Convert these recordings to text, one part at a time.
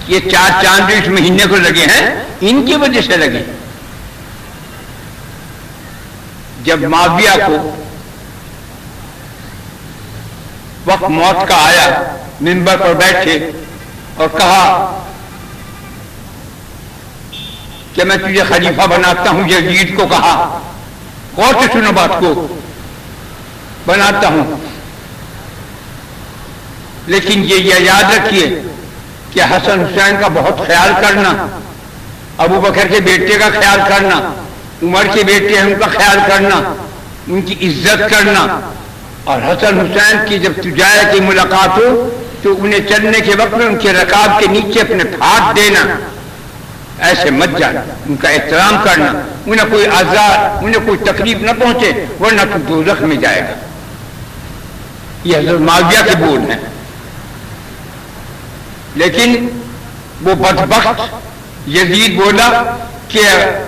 یہ 4 چاند جو اس مہینے کو لگے ہیں ان کی وجہ سے لگے. جب معاویہ کو وقت موت کا آیا، منبر پر بیٹھے اور کہا کہ میں تجھے خلیفہ بناتا ہوں، یزید کو کہا، غور سے سنو بات کو، بناتا ہوں، لیکن یہ یاد رکھیے کہ حسن حسین کا بہت خیال کرنا، ابو بکر کے بیٹے کا خیال کرنا، عمر کے بیٹے ہیں ان کا خیال کرنا، ان کی عزت کرنا. اور حسن حسین کی جب تجائے کی ملاقات ہو تو انہیں چلنے کے وقت میں ان کے رکاب کے نیچے اپنے ہاتھ دینا، ایسے مت جانا، ان کا احترام کرنا، انہیں کوئی آزار، انہیں کوئی تکلیف نہ پہنچے ورنہ تو دوزخ میں جائے گا. یہ حضرت معاویہ کے بول ہیں. لیکن وہ بدبخت یزید بولا کہ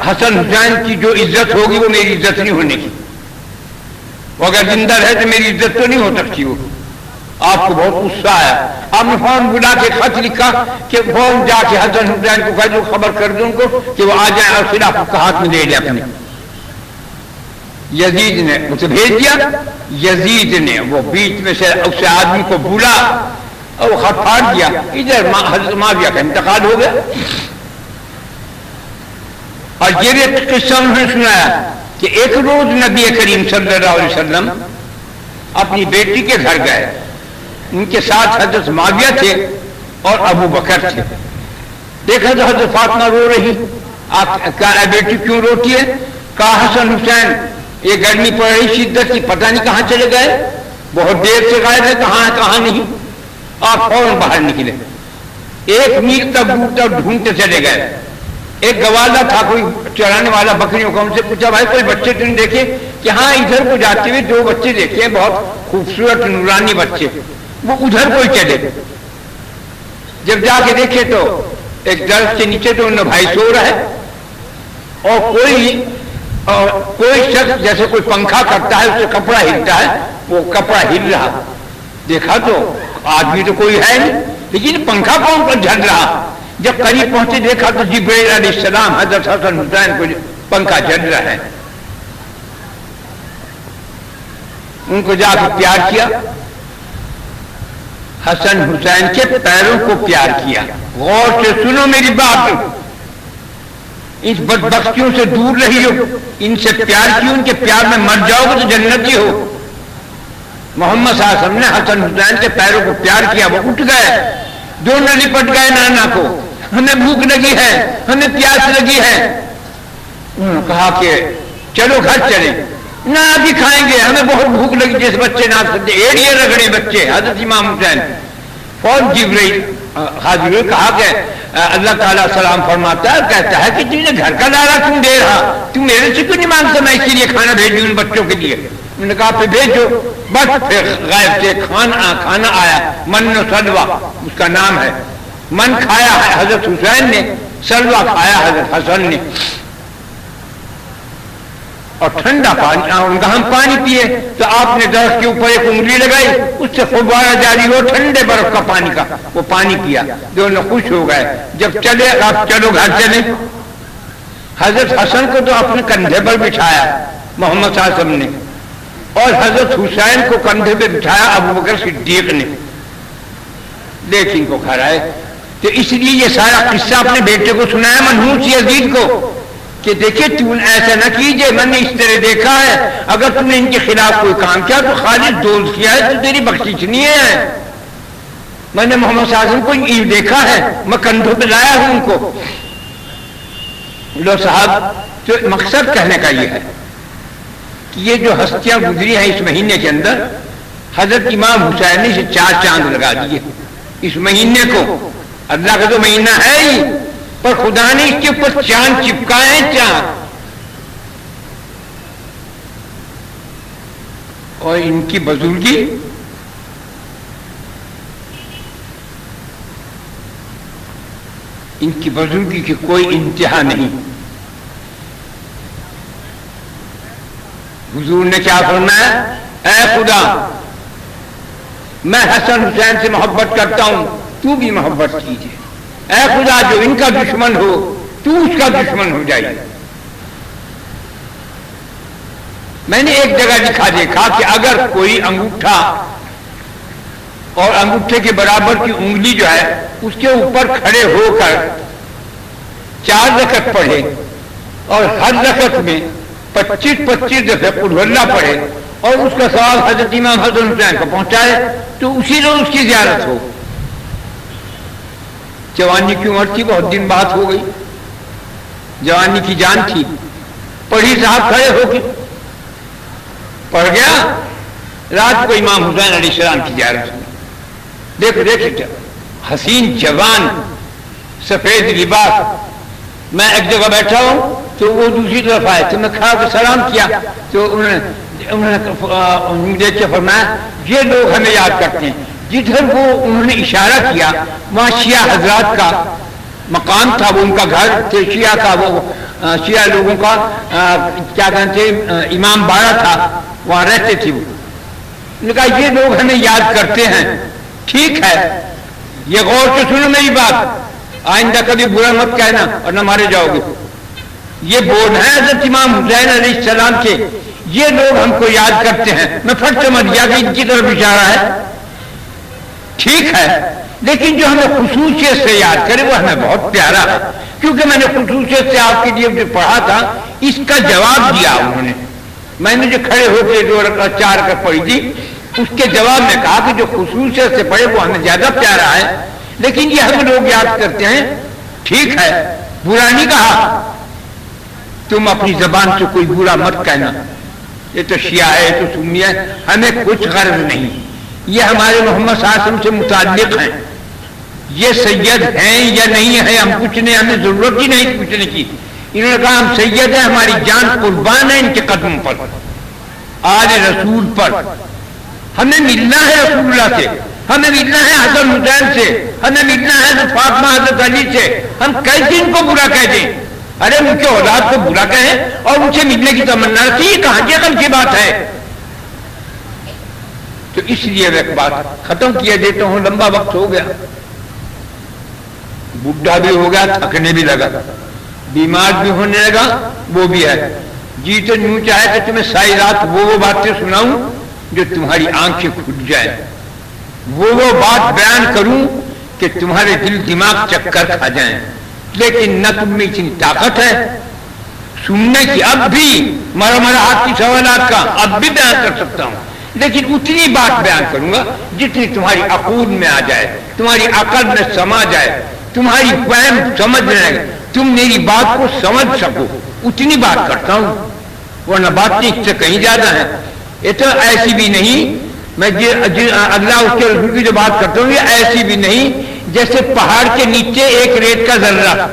حسن حسین کی جو عزت ہوگی وہ میری عزت نہیں ہونے کی، وہ اگر زندہ رہے تو میری عزت تو نہیں ہو سکتی. وہ آپ کو بہت غصہ آیا، آپ نے فوراً بلا کے خط لکھا کہ فوراً جا کے حسن حسین کو کہہ دو، خبر کر دو ان کو کہ وہ آ جائیں اور خلافت کا ہاتھ میں لے لیں اپنے. یزید نے اسے بھیج دیا. یزید نے وہ بیچ میں سے اس آدمی کو بولا اور وہ خط پھاڑ دیا. ادھر حضرت معاویہ کا انتقال ہو گیا. اور یہ قصہ انہوں نے سنایا کہ ایک روز نبی کریم صلی اللہ علیہ وسلم اپنی بیٹی کے گھر گئے. ان کے ساتھ حضرت معاویہ تھے اور ابو بکر تھے. دیکھا تو حضرت فاطمہ رو رہی. آپ کہا بیٹی کیوں روتی ہے؟ کہا حسن حسین یہ گرمی پڑ رہی شدت کی، پتہ نہیں کہاں چلے گئے، بہت دیر سے غائب ہے، کہاں ہے کہاں نہیں. آپ فوراً باہر نکلے، 1 میل تک دور تک ڈھونڈتے چلے گئے. ایک گوالا تھا کوئی چرانے والا بکریوں کو، ان سے پوچھا بھائی کوئی بچے تم نے دیکھے؟ کہ ہاں ادھر کو جاتے ہوئے 2 بچے دیکھے، بہت خوبصورت نورانی بچے، وہ ادھر کو ہی چلے. جب جا کے دیکھے تو ایک درخت کے نیچے تو انہیں بھائی سو رہا ہے اور کوئی شخص جیسے کوئی پنکھا کرتا ہے اس سے کپڑا ہلتا ہے، وہ کپڑا ہل رہا. دیکھا تو آدمی تو کوئی ہے نہیں، لیکن پنکھا کون پر جھل رہا. جب قریب پہنچے دیکھا تو جبرائیل علیہ السلام حضرت حسن حسین کو پنکھا جھل رہا ہے. ان کو جا کے پیار کیا، حسن حسین کے پیروں کو پیار کیا. غور سے سنو میری بات، اس بدبختیوں سے دور رہیو، ان سے پیار کیوں، ان کے پیار میں مر جاؤ گے تو جنتی ہو. محمد صلی اللہ علیہ وسلم نے حسن حسین کے پیروں کو پیار کیا. وہ اٹھ گئے، دونوں لپٹ گئے نانا کو، ہمیں بھوک لگی ہے، ہمیں پیاس لگی ہے. انہوں نے کہا کہ چلو گھر چلیں. نہ ابھی کھائیں گے، ہمیں بہت بھوک لگی. جس بچے نہ سکتے ایڑیے رگڑے بچے حضرت امام حسین. فوراً جبرائیل حاضر ہوئے، کہا کہ اللہ تعالیٰ سلام فرماتا ہے، کہتا ہے کہ تجھے گھر کا لارا کیوں دے رہا، تم میرے سے کیوں نہیں مانگتا میں اسی لیے کھانا بھیجوں ان بچوں کے لیے. انہوں نے کہا پھر بھیجو. بس پھر غائب سے کھانا آیا، من و سلوہ اس کا نام ہے. من کھایا ہے حضرت حسین نے، سلوہ کھایا حضرت حسن نے. اور ٹھنڈا پانی، ان کا ہم پانی پیے تو آپ نے درخت کے اوپر ایک انگلی لگائی، اس سے فوارہ جاری ہو ٹھنڈے برف کا پانی کا، وہ پانی پیا. دونوں خوش ہو گئے. جب چلے آپ چلو گھر چلیں. حضرت حسن کو تو اپنے کندھے پر بٹھایا محمد صلی اللہ علیہ وسلم نے، اور حضرت حسین کو کندھے پہ بٹھایا ابو بکر صدیق نے. لیکن کو گھر آئے تو اس لیے یہ سارا قصہ اپنے بیٹے کو سنایا منحوس یزید کو کہ دیکھیں تم ایسا نہ کیجئے، میں نے اس طرح دیکھا ہے، اگر تم نے ان کے خلاف کوئی کام کیا تو خالص دوست کیا ہے تو تیری بخشش نہیں ہے. میں نے محمد صلی اللہ علیہ وسلم کو دیکھا ہے، میں کندھوں پہ لایا ہوں ان کو. لو صاحب، تو مقصد کہنے کا یہ ہے کہ یہ جو ہستیاں گزری ہیں اس مہینے کے اندر، حضرت امام حسین نے اسے 4 چاند لگا دیے اس مہینے کو. اللہ کا تو مہینہ ہے ہی، پر خدا نے اس کے اوپر چاند چپکائے ہیں. چاند اور ان کی بزرگی، ان کی بزرگی کی کوئی انتہا نہیں. حضور نے کیا فرمایا؟ اے خدا، میں حسن حسین سے محبت کرتا ہوں، تو بھی محبت کیجیے. اے خدا جو ان کا دشمن ہو تو اس کا دشمن ہو جائے. میں نے ایک جگہ دیکھا کہ اگر کوئی انگوٹھا اور انگوٹھے کے برابر کی انگلی جو ہے اس کے اوپر کھڑے ہو کر 4 رکعت پڑھے اور ہر رکعت میں 25 دفعہ قل ہو اللہ پڑھے اور اس کا ثواب حضرت امام حسن حسین کو پہنچائے تو اسی روز اس کی زیارت ہو. جوانی کی عمر تھی، بہت دن بات ہو گئی، جوانی کی جان تھی، پڑھی صاحب کھڑے ہو کے پڑھ گیا. رات کو امام حسین علیہ السلام کی زیارت ہوئی. دیکھو حسین جوان سفید لباس. میں ایک جگہ بیٹھا ہوں تو وہ دوسری طرف آئے تو میں کھڑا ہو کے سلام کیا تو انہوں نے دیکھ کے فرمایا یہ لوگ ہمیں یاد کرتے ہیں. جدھر وہ انہوں نے اشارہ کیا وہاں شیعہ حضرات کا مقام تھا، وہ ان کا گھر تھے شیعہ کا، وہ شیعہ لوگوں کا کیا کہتے ہیں امام باڑہ تھا، وہاں رہتے تھے. وہ نے کہا یہ لوگ ہمیں یاد کرتے ہیں. ٹھیک ہے، یہ غور سے سنو میری بات، آئندہ کبھی برا مت کہنا اور نہ مارے جاؤ گے. یہ بول ہیں حضرت امام حسین علیہ السلام کے، یہ لوگ ہم کو یاد کرتے ہیں. میں پھٹ سمجھ گیا کہ ان کی طرف اشارہ ہے. ٹھیک ہے، لیکن جو ہمیں خصوصیت سے یاد کرے وہ ہمیں بہت پیارا ہے، کیونکہ میں نے خصوصیت سے آپ کے لیے جو پڑھا تھا اس کا جواب دیا انہوں نے. میں نے جو کھڑے ہو کے 2 رکعت 4 رکعت پڑھی تھی اس کے جواب میں کہا کہ جو خصوصیت سے پڑھے وہ ہمیں زیادہ پیارا ہے، لیکن یہ ہم لوگ یاد کرتے ہیں. ٹھیک ہے، برا نہیں کہا، تم اپنی زبان سے کوئی برا مت کہنا. یہ تو شیعہ ہے، تو سنی ہے، ہمیں کچھ غرض نہیں. یہ ہمارے محمد صلی اللہ علیہ وسلم سے متعلق ہیں. یہ سید ہیں یا نہیں ہیں ہم کچھ نہیں، ہمیں ضرورت ہی نہیں پوچھنے کی. انہوں نے کہا ہم سید ہیں، ہماری جان قربان ہے ان کے قدم پر، آل رسول پر. ہمیں ملنا ہے رسول اللہ سے، ہمیں ملنا ہے حسن حسین سے، ہمیں ملنا ہے حضرت فاطمہ حضرت علی سے. ہم کیسے ان کو برا کہہ دیں؟ ارے ان کے اولاد کو برا کہیں اور ان سے ملنے کی تمنا رکھی، یہ کہاں کی عقل کی بات ہے؟ تو اس لیے میں ایک بات ختم کیا دیتا ہوں، لمبا وقت ہو گیا، بڈھا بھی ہو گیا، تھکنے بھی لگا، بیمار بھی ہونے لگا، وہ بھی ہے. جی تو یوں چاہے کہ تمہیں ساری رات وہ باتیں سناؤں جو تمہاری آنکھیں کھل جائیں، وہ بات بیان کروں کہ تمہارے دل دماغ چکر کھا جائیں، لیکن نہ تم میں اتنی طاقت ہے سننے کی. اب بھی مرمراہٹ کی سوالات کا اب بھی بیان کر سکتا ہوں، لیکن اتنی بات بیان کروں گا جتنی تمہاری عقول میں آ جائے، تمہاری عقل میں سما جائے، تمہاری فہم سمجھ میں آئے، تم میری بات کو سمجھ سکو، اتنی بات کرتا ہوں. ورنہ باتیں اس سے کہیں زیادہ ہیں. یہ تو ایسی بھی نہیں، میں اللہ اس کے رسول کی جو بات کرتا ہوں یہ ایسی بھی نہیں جیسے پہاڑ کے نیچے ایک ریت کا ذرہ.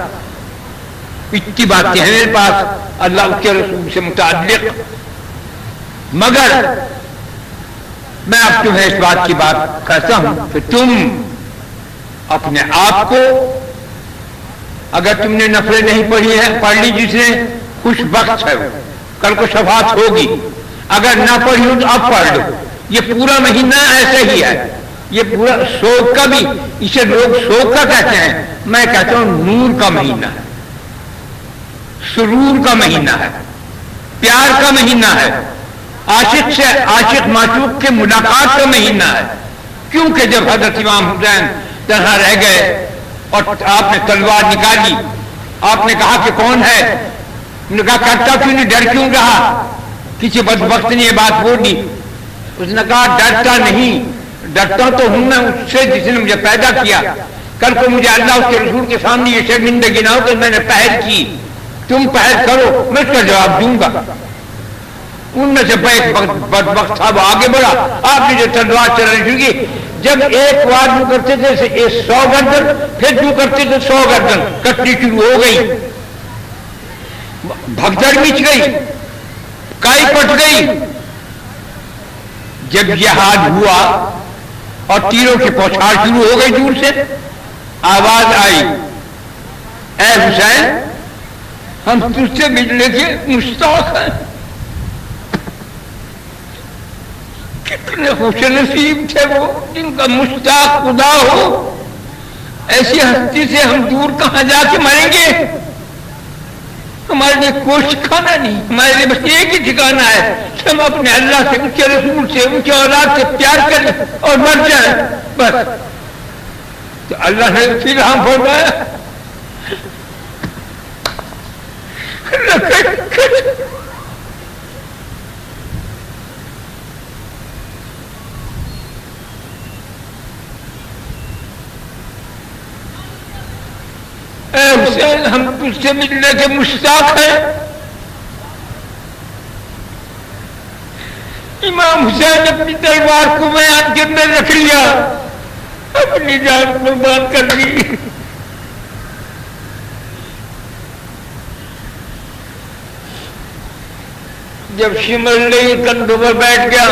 اتنی باتیں ہیں میرے پاس اللہ اس کے رسول سے متعلق. مگر میں اب تمہیں اس بات کی بات کہتا ہوں کہ تم اپنے آپ کو، اگر تم نے نفلیں نہیں پڑھی ہے پڑھ لی، جس نے خوش بخت ہے وہ کل کو شفاعت ہوگی. اگر نہ پڑھی ہو تو اب پڑھ لو. یہ پورا مہینہ ایسا ہی ہے، یہ پورا سوگ کا بھی، اسے لوگ سوگ کا کہتے ہیں، میں کہتا ہوں نور کا مہینہ ہے، سرور کا مہینہ ہے، پیار کا مہینہ ہے، عاشق سے عاشق معشوق کے ملاقات کا مہینہ ہے. کیونکہ جب حضرت امام حسین تنہا رہ گئے اور آپ نے تلوار نکالی، آپ نے کہا کہ کون ہے؟ انہوں نے کہا کرتا کیوں نہیں، ڈر کیوں رہا؟ کسی بدبخت نے یہ بات بولی. اس نے کہا ڈرتا نہیں، ڈرتا تو ہوں میں اس سے جس نے مجھے پیدا کیا. کل کو مجھے اللہ اس کے رسول کے سامنے یہ شرمندگی نہ ہو کہ میں نے پہل کی. تم پہل کرو، میں اس کا جواب دوں گا. ان میں سے ایک بدبخت تھا، وہ آگے بڑھا، آپ نے جو تلوار چلانے شروع کی. جب ایک وار جو کرتے تھے 100 گردن، پھر جو کرتے تھے 100 گردن کٹنی شروع ہو گئی، بھگدڑ مچ گئی، کائی پٹ گئی. جب یہ حال ہوا اور تیروں کی پوچھاڑ شروع ہو گئی، دور سے آواز آئی، اے حسین ہم تجھ سے ملنے کے مشتاق ہیں. کتنے خوش نصیب تھے وہ جن کا مشتاق خدا ہو. ایسی ہستی سے ہم دور کہاں جا کے مریں گے؟ ہمارے لیے کوئی ٹھکانا نہیں، ہمارے لیے بس ایک ہی ٹھکانا ہے کہ ہم اپنے اللہ سے، ان کے رسول سے، ان کے اولاد سے پیار کریں اور مر جائیں بس۔ تو اللہ نے پھر ہم فرمایا اے حسین ہم تجھ سے ملنے کے مشتاق ہیں۔ امام حسین اپنی تلوار کو میان کے اندر رکھ لیا، اپنی جان قربان کر دی۔ جب شمل نہیں کندھوں پر بیٹھ گیا،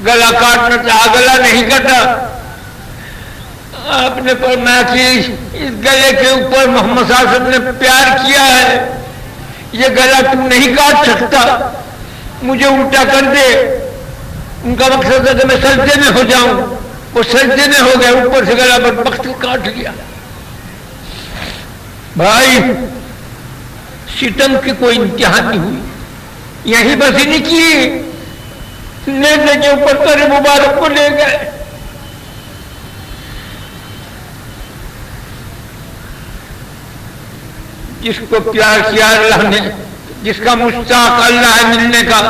گلا کاٹنا چاہا، گلا نہیں کٹا۔ آپ نے فرمایا کہ اس گلے کے اوپر محمد صلی اللہ علیہ وسلم نے پیار کیا ہے، یہ گلا تو نہیں کاٹ سکتا، مجھے الٹا کر دے۔ ان کا مقصد ہے کہ میں سجدے میں ہو جاؤں، وہ سجدے میں ہو گئے، اوپر سے گلا بدبخت کاٹ لیا۔ بھائی ستم کی کوئی انتہا نہیں ہوئی، یہی بس نہیں کی، نیزے کے اوپر سر مبارک کو لے گئے۔ جس کو پیار کیا اللہ نے، جس کا مشتاق اللہ ہے ملنے کا،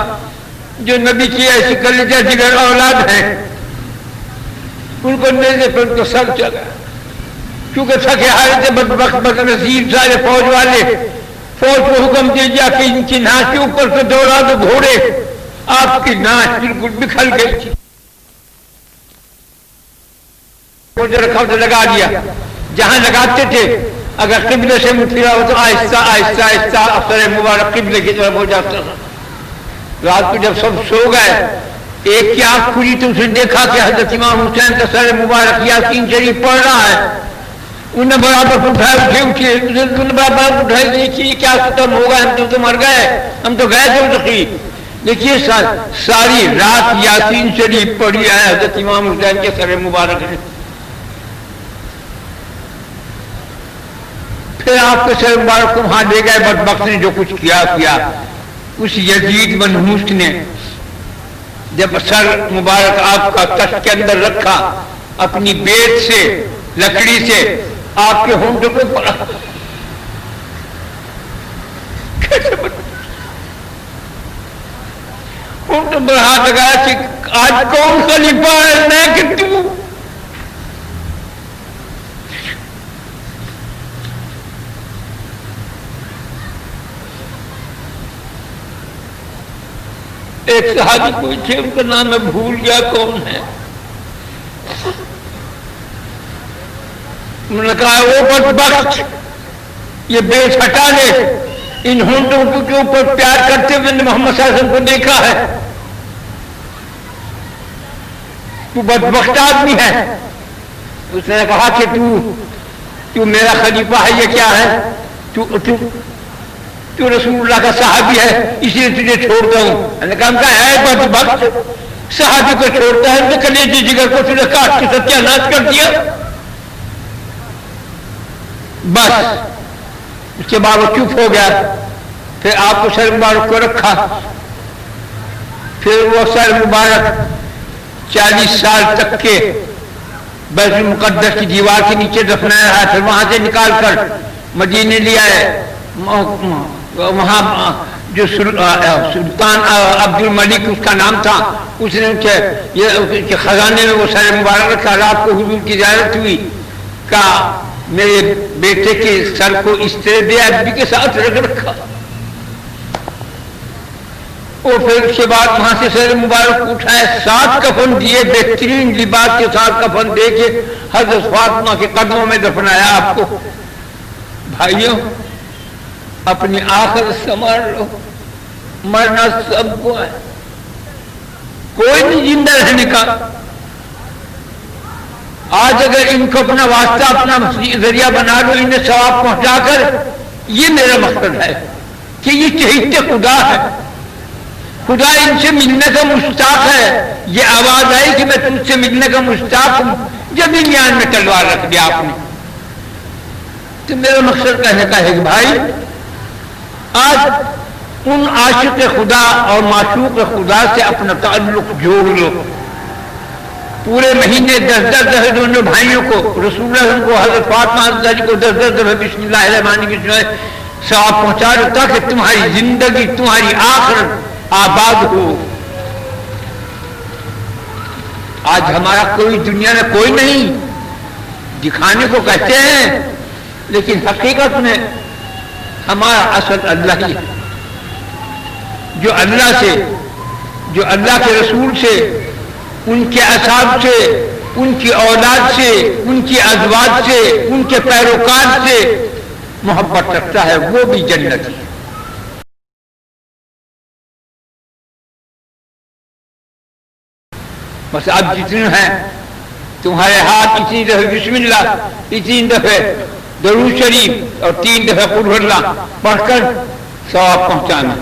جو نبی کی ایسی کلیجہ جگر اولاد ہے، ان کو نیزے پر تو سر چلا، کیونکہ تھکے ہارے تھے بدبخت بدنصیب سارے فوج والے۔ فوج کو حکم دے دیا کہ ان کی ناک کے اوپر سے دوڑا دو گھوڑے، آپ کی ناک بالکل بکھل گئی تھی، رکھا تو لگا دیا، جہاں لگاتے تھے اگر قبلے سے مٹھیا ہو تو آہستہ آہستہ آہستہ افسر مبارک قبلے کی طرف ہو جاتا تھا۔ رات کو جب سب سو گئے، ایک کی آنکھ کھلی تو اس نے دیکھا کہ حضرت امام حسین کا سر مبارک یاسین شریف پڑھ رہا ہے۔ انہیں برابر اٹھائے، برابر اٹھائے، دیکھیے کیا ختم ہوگا، ہم تو مر گئے، ہم تو گئے تھے تقریب۔ دیکھیے ساری رات یاسین شریف پڑھی ہے حضرت امام حسین کے سر مبارک نے۔ پھر آپ کے سر مبارک کو وہاں لے گئے، بدبخت نے جو کچھ کیا۔ اس یزید منحوس نے جب سر مبارک آپ کا تخت کے اندر رکھا، اپنی بیت سے لکڑی سے آپ کے ہونٹوں پہ پڑا، ہونٹوں پر ہاتھ لگایا کہ آج کون خلیفہ ہے، میں کہ تو؟ ایک صحابی کوئی تھے، ان کا نام میں بھول گیا کون ہے، انہوں نے کہا وہ بدبخت یہ بیس ہٹا لے، ان ہونٹوں کے اوپر پیار کرتے ہوئے نے محمد صلی اللہ علیہ وسلم کو دیکھا ہے، تو بدبخت آدمی ہے۔ اس نے کہا کہ تو میرا خلیفہ ہے، یہ کیا ہے، تو رسول اللہ کا صحابی ہے، اسی لیے تجھے چھوڑتا ہوں۔ میں نے کہا ہے بدبخت، صحابی کو چھوڑتا ہے، کلیجے جگر کو تجھے کاٹ کے ستیہ ناش کر دیا۔ بس اس کے بعد وہ چپ ہو گیا۔ پھر آپ کو سر مبارک کو رکھا، پھر وہ سر مبارک 40 سال تک کے بیت المقدس کی دیوار کے نیچے دفنایا ہے، پھر وہاں سے نکال کر مدینے لے آئے۔ وہاں جو سلطان عبد الملک اس کا نام تھا، اس نے کے خزانے میں وہ سر مبارک رکھا۔ رات کو حضور کی زیارت ہوئی، کہا میرے بیٹے کے سر کو اس طرح بے ادبی کے ساتھ رکھ رکھا۔ اور پھر اس کے بعد وہاں سے سر مبارک اٹھائے، 7 کفن دیے، بہترین لباس کے ساتھ کفن دے کے حضرت فاطمہ کے قدموں میں دفنایا آپ کو۔ بھائیوں اپنی آخر سنبھال لو، مرنا سب کو ہے، کوئی نہیں زندہ رہنے کا۔ آج اگر ان کو اپنا واسطہ، اپنا ذریعہ بنا لو، انہیں ثواب پہنچا کر، یہ میرا مقصد ہے کہ یہ چہیتے خدا ہے، خدا ان سے ملنے کا مشتاق ہے۔ یہ آواز آئی کہ میں تجھ سے ملنے کا مشتاق ہوں، جب میان میں تلوار رکھ دیا آپ نے. تو میرا مقصد کہنے کا ہے کہ بھائی آج ان عاشق خدا اور معشوق خدا سے اپنا تعلق جوڑ لو. پورے مہینے 10 دفعہ دونوں بھائیوں کو رسول اللہ کو حضرت فاطمہ حضرت کو 10 دفعہ بسم اللہ الرحمن الرحیم ثواب پہنچا دو تاکہ تمہاری زندگی تمہاری آخرت آباد ہو. آج ہمارا کوئی دنیا میں کوئی نہیں، دکھانے کو کہتے ہیں لیکن حقیقت میں ہمارا اصل اللہ ہی ہے. جو اللہ سے، جو اللہ کے رسول سے، ان کے اصحاب سے، ان کی اولاد سے، ان کی ازواج سے، ان کے پیروکار سے محبت رکھتا ہے وہ بھی جنتی ہے. بس اب جتنے ہیں تمہارے ہاتھ اتنی دفعہ بسم اللہ، اتنی دفعہ درود شریف اور 3 دفعہ قل هو اللہ پڑھ کر ثواب پہنچانا.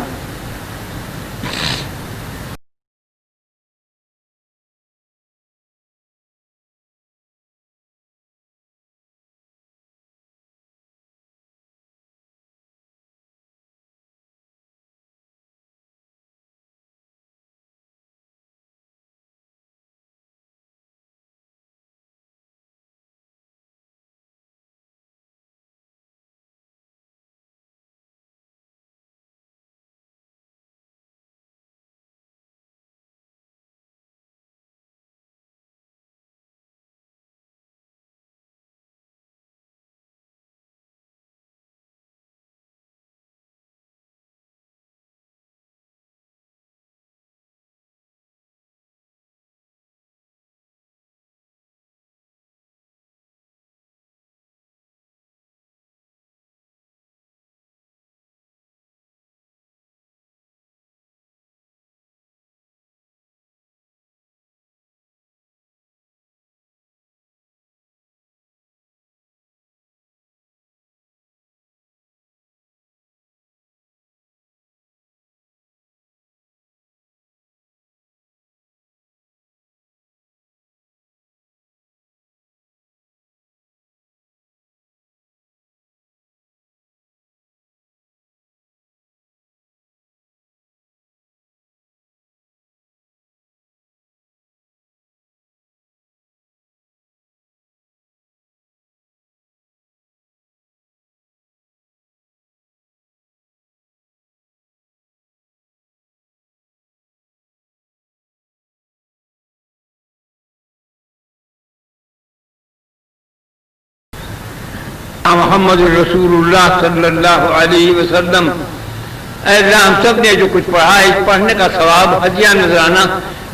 محمد رسول اللہ صلی اللہ علیہ وسلم. اے اللہ ہم سب نے جو کچھ پڑھا ہے اس پڑھنے کا ثواب ہدیہ نذرانہ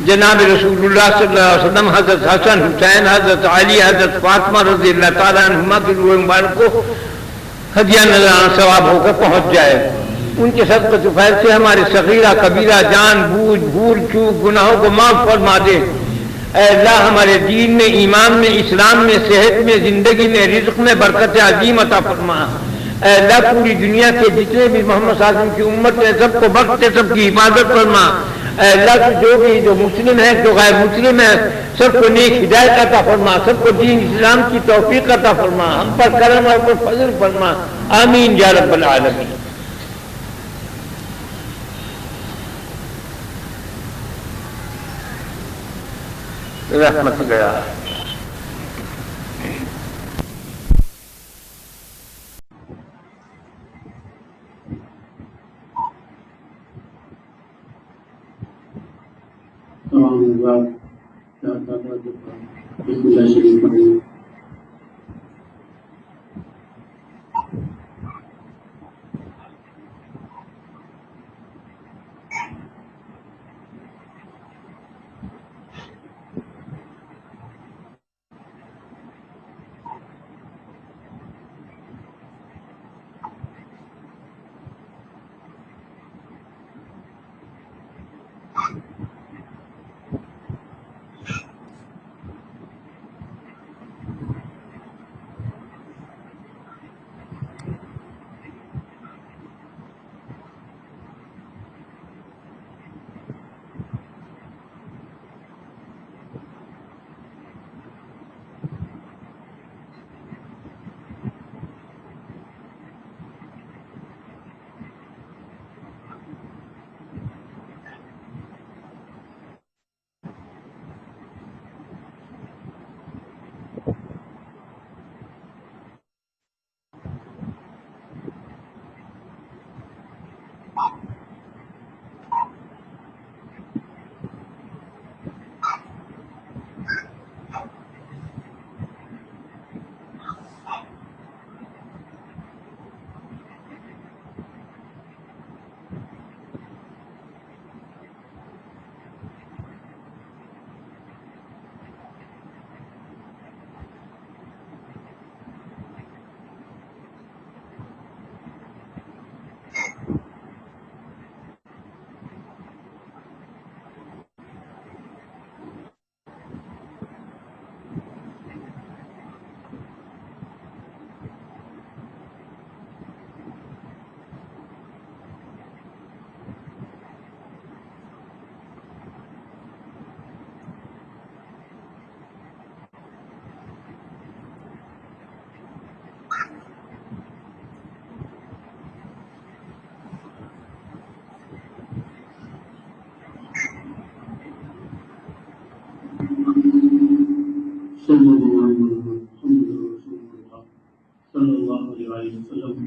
جناب رسول اللہ صلی اللہ علیہ وسلم حضرت حسن حسین حضرت علی حضرت فاطمہ رضی اللہ تعالیٰ عنہما کی روح مبارک کو ہدیہ نذرانہ ثواب ہو کر پہنچ جائے. ان کے صدقۃ فیض سے ہمارے صغیرہ کبیرہ جان بوجھ بھول چوک گناہوں کو معاف فرما دے. اے اللہ ہمارے دین میں، ایمان میں، اسلام میں، صحت میں، زندگی میں، رزق میں برکت عظیم عطا فرما. اے اللہ پوری دنیا کے جتنے بھی محمد صلی اللہ علیہ وسلم کی امت ہے سب کو بخش، سب کی حفاظت فرما. اے اللہ جو مسلم ہے جو غیر مسلم ہے سب کو نیک ہدایت عطا فرما، سب کو دین اسلام کی توفیق عطا فرما، ہم پر کرم اور فضل فرما. آمین یا رب العالمین. رحمت گیا. سيدنا محمد رسول اللہ صلی اللہ علیہ وسلم.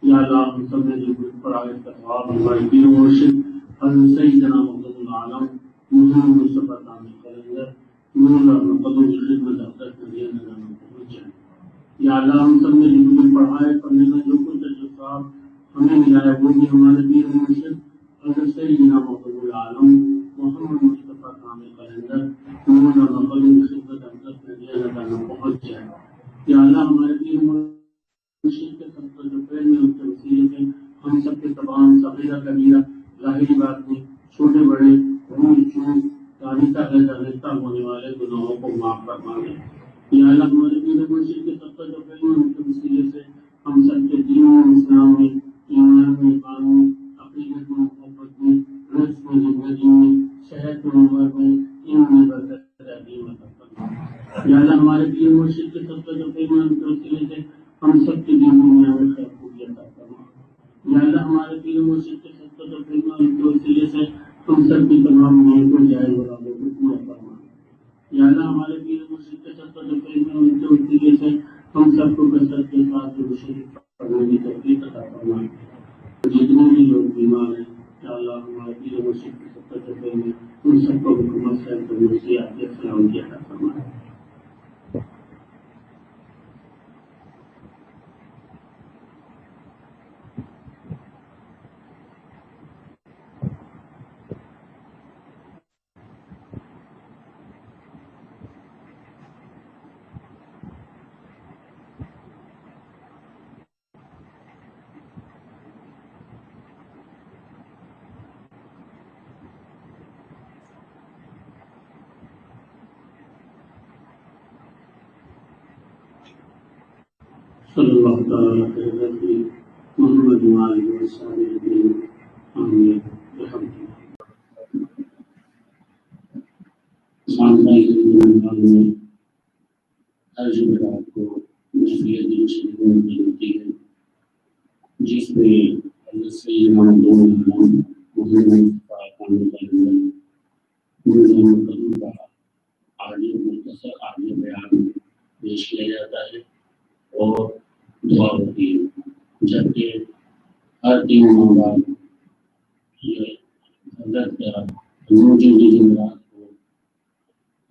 یا اللہ ہم سب نے جو کچھ پڑھا ہے ثواب ہمارے پیر مرشد حضرت سیدنا محمد العالم محمد مصطفیٰ نام قلندر نور اور قدم کی خدمت افضل کریے نظام پہنچ جائے. یا اللہ ہم سب نے جو کچھ پڑھا ہے پڑھنے کا جو کچھ جو ثواب ہمیں ملا ہے وہ بھی ہمارے پیر مرشد حضرت سیدنا محمد العالم محمد مصطفیٰ نام قلندر نور اور قدم کی خدمت افضل کریے نظام پہنچ جائے. یا اللہ ہمارے پیر مرشد کے سب جو پہلے میں ان کے وسیلے سے ہم سب کے تمام صغیرہ کبیرہ ظاہری بات میں چھوٹے بڑے بھول چوک دانستہ غیر دانستہ ہونے والے گناہوں کو معاف فرما دے. یا اللہ ہمارے پیر مرشد کے سب جو پہلے میں ان کے وسیلے سے ہم سب کے دین میں اسلام میں ایمان میں ایمان میں عقیدت میں محبت میں رزق میں زندگی میں صحت میں عمر میں علم میں برکت عظیم عطا فرما. یا اللہ ہمارے پیر مرشد کے سب جو پہلے میں ان کے وسیلے سے ہم سب کی دین دنیا میں خیر خوبی عطا فرما. یا اللہ ہمارے پیر مرشد کے سب جو پہلے میں ان کے وسیلے سے ہم سب کی تمام نیکوں جائز اور عادتوں کو پورا فرما. یا اللہ ہمارے پیر مرشد کے سب جو پہلے میں ان کے وسیلے سے ہم سب کو کثرت کے ساتھ درود شریف پڑھنے کی توفیق عطا فرما. جتنے بھی لوگ بیمار ہیں یا اللہ ہمارے پیر مرشد کے سب جو پہلے میں ان سب کو حکومت سے تندرستی عافیت سلامتی عطا فرما. صلی اللہ تعالی علیہ محمد وآلہ وصحبہ اجمعین آمین بحمدہ. ہر جمعرات کو محفل دین شریف منعقد ہوتی ہے جس میں حضرت سیدنا محمد مصطفیٰ کامل قلندر نظام قدم کا آڈیو مختصر آڈیو بیان پیش کیا جاتا ہے اور دعا ہوتی ہے. جبکہ ہر 3 ماہ بعد یہ حضرت کا موجودہ جمعرات کو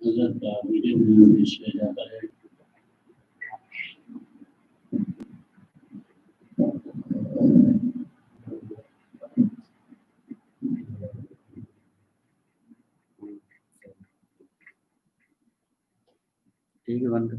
حضرت کا ویڈیو بیان پیش کیا جاتا ہے. ٹھیک ہے بند کر